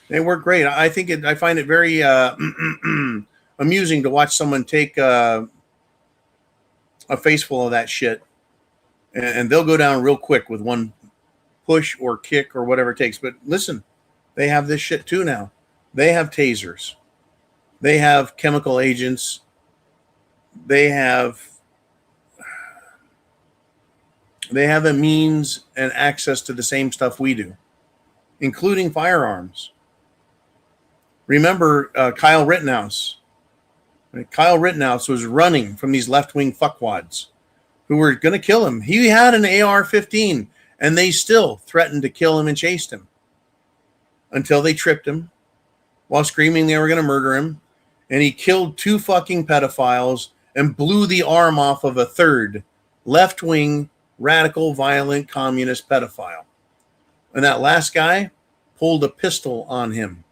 They work great. I find it very amusing to watch someone take a face full of that shit, and they'll go down real quick with one push or kick or whatever it takes. But listen, they have this shit too now. They have tasers. They have chemical agents. They have a means and access to the same stuff we do, including firearms. Remember Kyle Rittenhouse. Kyle Rittenhouse was running from these left-wing fuckwads who were going to kill him. He had an AR-15, and they still threatened to kill him and chased him until they tripped him while screaming they were going to murder him. And he killed 2 fucking pedophiles and blew the arm off of a third left-wing, radical, violent, communist pedophile. And that last guy pulled a pistol on him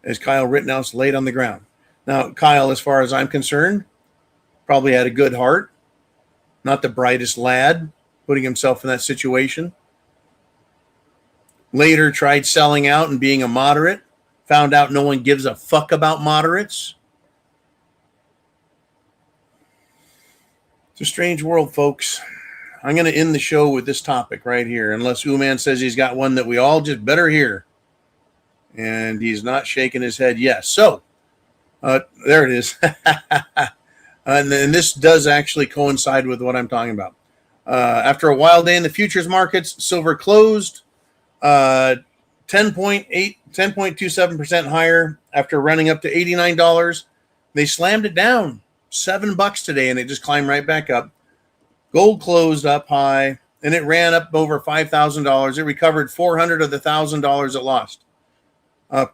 as Kyle Rittenhouse laid on the ground. Now, Kyle, as far as I'm concerned, probably had a good heart. Not the brightest lad, putting himself in that situation. Later tried selling out and being a moderate. Found out no one gives a fuck about moderates. It's a strange world, folks. I'm going to end the show with this topic right here, unless Uman says he's got one that we all just better hear. And he's not shaking his head yes. So, there it is. And this does actually coincide with what I'm talking about. After a wild day in the futures markets, silver closed 10.27% higher after running up to $89. They slammed it down $7 today, and it just climbed right back up. Gold closed up high and it ran up over $5,000. It recovered $400 of the $1,000 it lost.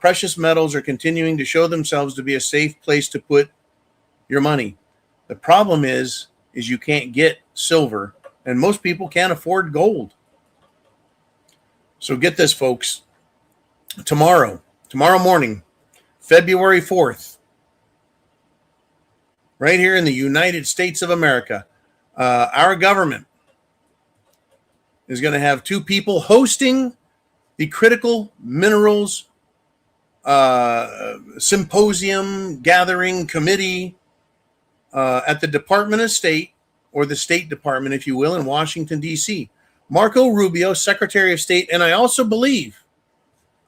Precious metals are continuing to show themselves to be a safe place to put your money. The problem is you can't get silver, and most people can't afford gold. So get this, folks. Tomorrow morning, February 4th, right here in the United States of America, our government is going to have two people hosting the Critical Minerals Symposium Gathering Committee at the Department of State, or the State Department, if you will, in Washington, D.C. Marco Rubio, Secretary of State, and I also believe,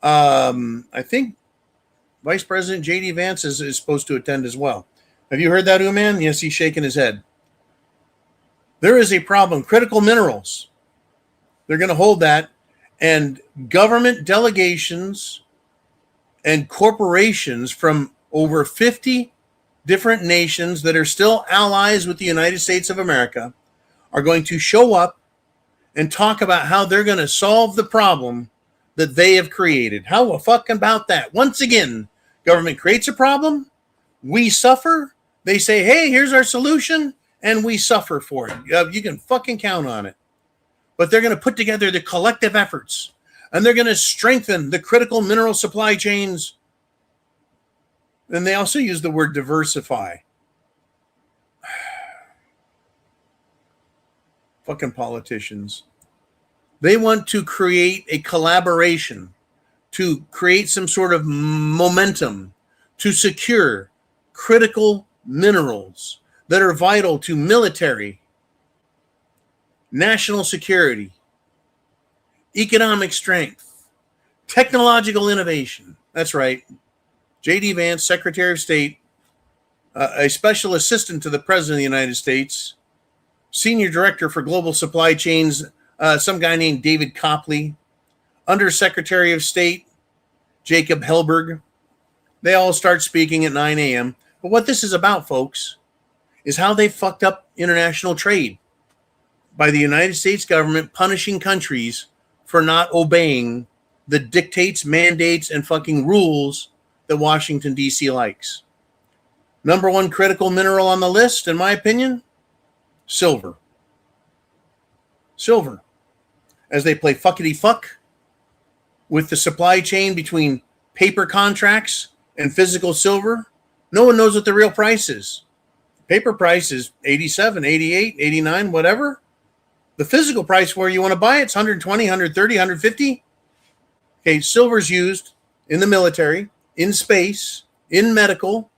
I think Vice President J.D. Vance is supposed to attend as well. Have you heard that, Uman? Yes, he's shaking his head. There is a problem. Critical minerals. They're going to hold that, and government delegations and corporations from over 50 different nations that are still allies with the United States of America are going to show up and talk about how they're going to solve the problem that they have created. How fucking about that? Once again, government creates a problem, we suffer, they say, hey, here's our solution, and we suffer for it. You can fucking count on it. But they're going to put together the collective efforts, and they're going to strengthen the critical mineral supply chains. And they also use the word diversify. Fucking politicians. They want to create a collaboration, to create some sort of momentum, to secure critical minerals that are vital to military, national security, economic strength, technological innovation. That's right. J.D. Vance, Secretary of State, a special assistant to the President of the United States, Senior Director for Global Supply Chains, some guy named David Copley, Undersecretary of State, Jacob Helberg. They all start speaking at 9 a.m. But what this is about, folks, is how they fucked up international trade by the United States government punishing countries for not obeying the dictates, mandates, and fucking rules that Washington, D.C. likes. Number one critical mineral on the list, in my opinion, silver. Silver. As they play fuckity-fuck with the supply chain between paper contracts and physical silver, no one knows what the real price is. Paper price is 87, 88, 89, whatever. The physical price where you want to buy it's 120, 130, 150. Okay, silver's used in the military, in space, in medical,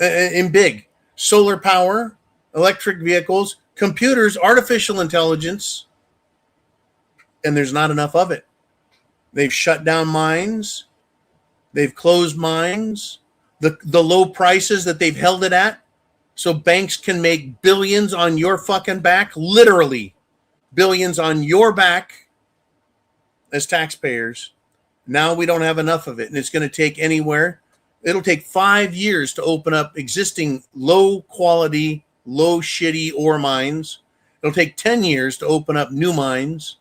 in big. Solar power, electric vehicles, computers, artificial intelligence, and there's not enough of it. They've shut down mines. They've closed mines. The low prices that they've held it at, so banks can make billions on your fucking back, literally billions on your back as taxpayers. Now we don't have enough of it, and it's going to take anywhere. It'll take 5 years to open up existing low quality, low shitty ore mines. It'll take 10 years to open up new mines.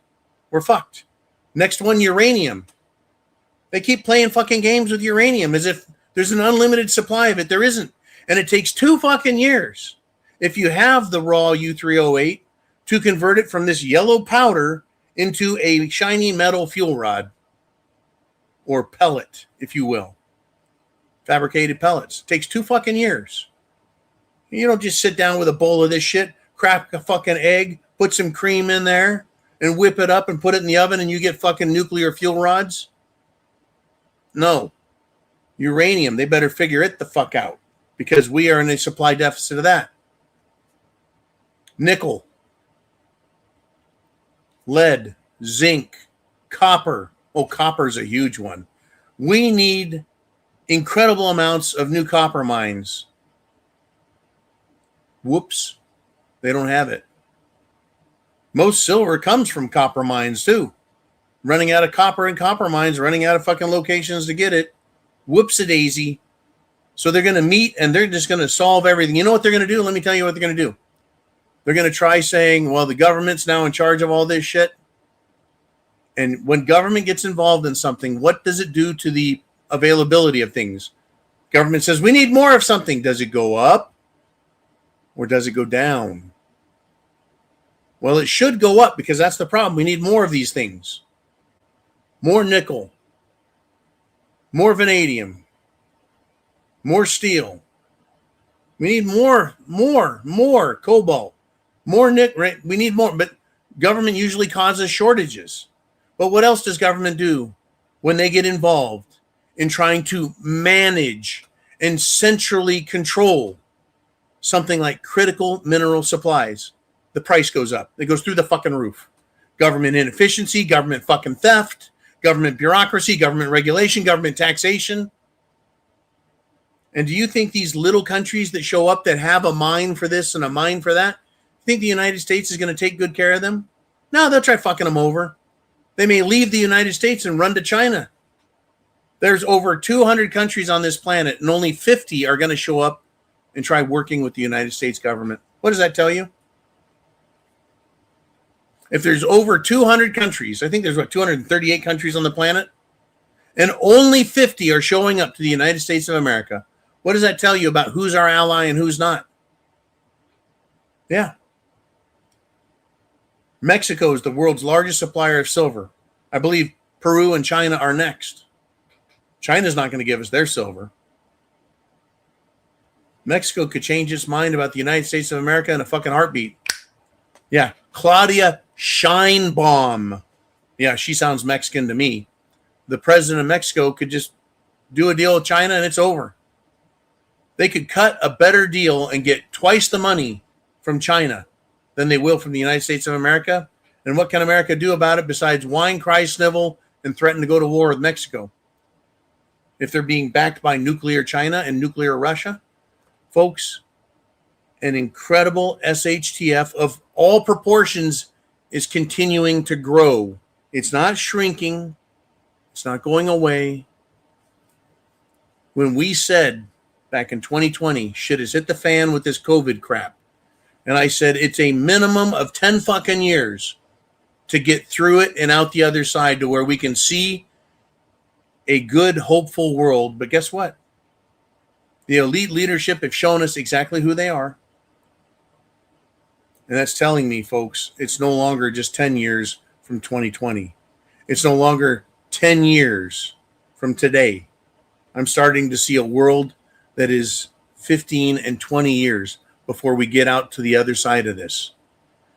We're fucked. Next one, uranium. They keep playing fucking games with uranium as if there's an unlimited supply of it. There isn't. And it takes 2 fucking years, if you have the raw U308, to convert it from this yellow powder into a shiny metal fuel rod, or pellet, if you will. Fabricated pellets. It takes 2 fucking years. You don't just sit down with a bowl of this shit, crack a fucking egg, put some cream in there, and whip it up and put it in the oven and you get fucking nuclear fuel rods. No. Uranium, they better figure it the fuck out, because we are in a supply deficit of that. Nickel, lead, zinc, copper. Oh, copper's a huge one. We need incredible amounts of new copper mines. Whoops, they don't have it. Most silver comes from copper mines too. Running out of copper and copper mines, running out of fucking locations to get it. Whoops-a-daisy. So they're going to meet and they're just going to solve everything. You know what they're going to do? Let me tell you what they're going to do. They're going to try saying, well, the government's now in charge of all this shit. And when government gets involved in something, what does it do to the availability of things? Government says, we need more of something. Does it go up or does it go down? Well, it should go up because that's the problem. We need more of these things. More nickel, more vanadium, more steel. We need more cobalt, more nickel. Right? We need more, but government usually causes shortages. But what else does government do when they get involved in trying to manage and centrally control something like critical mineral supplies? The price goes up. It goes through the fucking roof. Government inefficiency, government fucking theft, government bureaucracy, government regulation, government taxation. And do you think these little countries that show up that have a mind for this and a mind for that, think the United States is going to take good care of them? No, they'll try fucking them over. They may leave the United States and run to China. There's over 200 countries on this planet, and only 50 are going to show up and try working with the United States government. What does that tell you? If there's over 200 countries, I think there's 238 countries on the planet, and only 50 are showing up to the United States of America. What does that tell you about who's our ally and who's not? Yeah. Mexico is the world's largest supplier of silver. I believe Peru and China are next. China's not going to give us their silver. Mexico could change its mind about the United States of America in a fucking heartbeat. Yeah. Claudia Sheinbaum. Yeah, she sounds Mexican to me. The president of Mexico could just do a deal with China and it's over. They could cut a better deal and get twice the money from China than they will from the United States of America. And what can America do about it besides whine, cry, snivel, and threaten to go to war with Mexico? If they're being backed by nuclear China and nuclear Russia? Folks, an incredible SHTF of all proportions is continuing to grow. It's not shrinking. It's not going away. When we said back in 2020, shit has hit the fan with this COVID crap. And I said, it's a minimum of 10 fucking years to get through it and out the other side to where we can see a good, hopeful world. But guess what? The elite leadership have shown us exactly who they are. And that's telling me, folks, it's no longer just 10 years from 2020. It's no longer 10 years from today. I'm starting to see a world that is 15 and 20 years before we get out to the other side of this.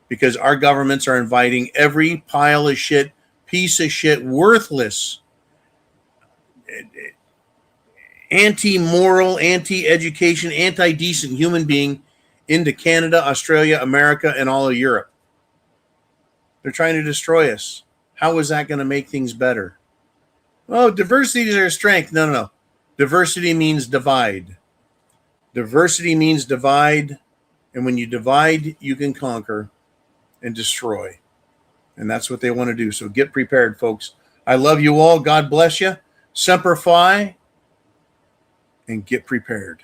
Because our governments are inviting every pile of shit, piece of shit, worthless, anti-moral, anti-education, anti-decent human being into Canada, Australia, America, and all of Europe. They're trying to destroy us. How is that going to make things better? Oh, diversity is our strength. No. Diversity means divide. Diversity means divide. And when you divide, you can conquer and destroy. And that's what they want to do. So get prepared, folks. I love you all. God bless you. Semper Fi. And get prepared.